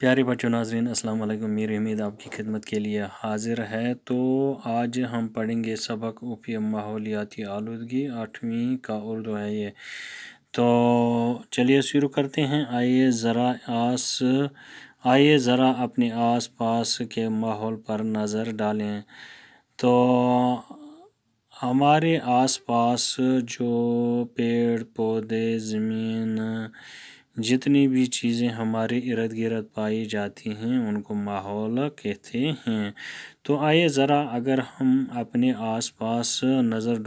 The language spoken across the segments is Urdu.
پیارے بچوں ناظرین السلام علیکم، میری امید آپ کی خدمت کے لیے حاضر ہے۔ تو آج ہم پڑھیں گے سبق اوپی ماحولیاتی آلودگی 8ویں کا اردو ہے یہ۔ تو چلیے شروع کرتے ہیں۔ آئیے ذرا اپنے آس پاس کے ماحول پر نظر ڈالیں۔ تو ہمارے آس پاس جو پیڑ پودے، زمین، جتنی بھی چیزیں ہمارے ارد گرد پائی جاتی ہیں ان کو ماحول کہتے ہیں۔ تو آئیے ذرا اگر ہم اپنے آس پاس نظر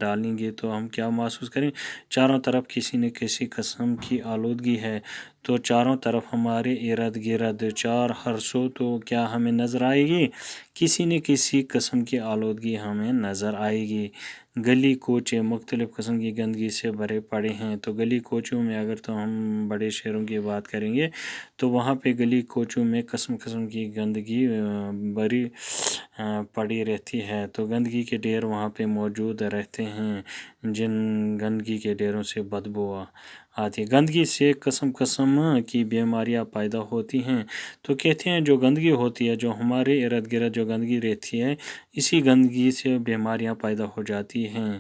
ڈالیں گے تو ہم کیا محسوس کریں؟ چاروں طرف کسی نہ کسی قسم کی آلودگی ہے۔ تو چاروں طرف ہمارے ارد گرد ہر سو تو کیا ہمیں نظر آئے گی؟ کسی نہ کسی قسم کی آلودگی ہمیں نظر آئے گی۔ گلی کوچے مختلف قسم کی گندگی سے بھرے پڑے ہیں۔ تو گلی کوچوں میں اگر تو ہم بڑے شہروں کی بات کریں گے تو وہاں پہ گلی کوچوں میں قسم کی گندگی بھری پڑی رہتی ہے۔ تو گندگی کے ڈھیر وہاں پہ موجود رہتے ہیں، جن گندگی کے ڈھیروں سے بدبو آتی ہے۔ گندگی سے قسم کی بیماریاں پیدا ہوتی ہیں۔ تو کہتے ہیں جو گندگی ہوتی ہے، جو ہمارے ارد گرد جو گندگی رہتی ہے، اسی گندگی سے بیماریاں پیدا ہو جاتی ہیں۔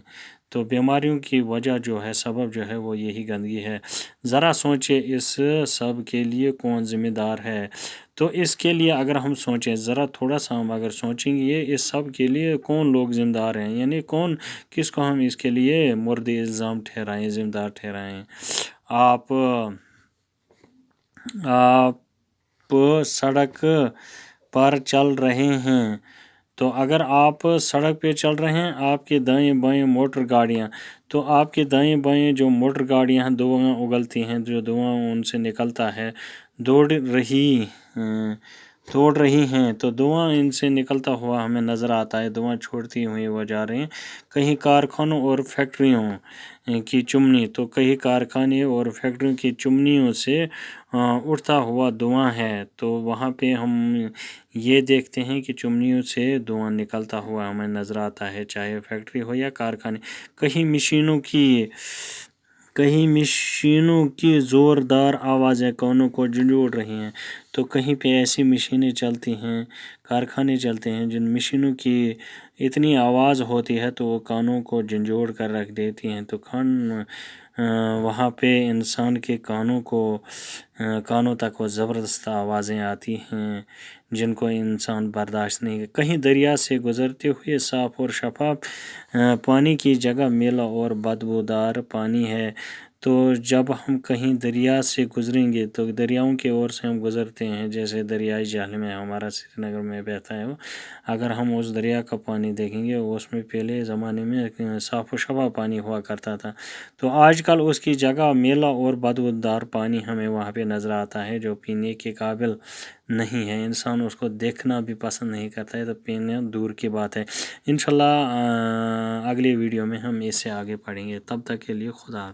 تو بیماریوں کی وجہ جو ہے، سبب جو ہے وہ یہی گندگی ہے۔ ذرا سوچیں اس سب کے لیے کون ذمہ دار ہے؟ تو اس کے لیے اگر ہم سوچیں، ذرا تھوڑا سا ہم اگر سوچیں گے اس سب کے لیے کون لوگ ذمہ دار ہیں، یعنی کس کو ہم اس کے لیے مورد الزام ٹھہرائیں، ذمہ دار ٹھہرائیں۔ آپ سڑک پر چل رہے ہیں، تو اگر آپ سڑک پہ چل رہے ہیں، آپ کے دائیں بائیں موٹر گاڑیاں، تو آپ کے دائیں بائیں جو موٹر گاڑیاں ہیں، دھواں اگلتی ہیں، جو دھواں ان سے نکلتا ہے، دوڑ رہی ہیں، تو دھواں ان سے نکلتا ہوا ہمیں نظر آتا ہے، دھواں چھوڑتی ہوئی وہ جا رہے ہیں۔ کہیں کارخانوں اور فیکٹریوں کی چمنی، تو کئی کارخانے اور فیکٹریوں کی چمنیوں سے اٹھتا ہوا دھواں ہے، تو وہاں پہ ہم یہ دیکھتے ہیں کہ چمنیوں سے دھواں نکلتا ہوا ہمیں نظر آتا ہے، چاہے فیکٹری ہو یا کارخانے۔ کہیں مشینوں کی زوردار آوازیں کانوں کو جھنجھوڑ رہی ہیں۔ تو کہیں پہ ایسی مشینیں چلتی ہیں، کارخانے چلتے ہیں، جن مشینوں کی اتنی آواز ہوتی ہے تو وہ کانوں کو جھنجھوڑ کر رکھ دیتی ہیں۔ تو وہاں پہ انسان کے کانوں تک وہ زبردست آوازیں آتی ہیں جن کو انسان برداشت نہیں کرتا۔ کہیں دریا سے گزرتے ہوئے صاف اور شفاف پانی کی جگہ میلا اور بدبودار پانی ہے۔ تو جب ہم کہیں دریا سے گزریں گے تو دریاؤں کے اور سے ہم گزرتے ہیں، جیسے دریائے جہلم میں ہمارا سری نگر میں بہتا ہے وہ، اگر ہم اس دریا کا پانی دیکھیں گے، اس میں پہلے زمانے میں صاف و شفاف پانی ہوا کرتا تھا، تو آج کل اس کی جگہ میلا اور بدبودار پانی ہمیں وہاں پہ نظر آتا ہے، جو پینے کے قابل نہیں ہے۔ انسان اس کو دیکھنا بھی پسند نہیں کرتا ہے، تو پینا دور کی بات ہے۔ انشاءاللہ اگلی ویڈیو میں ہم اس سے آگے پڑھیں گے، تب تک کے لیے خدا حافظ۔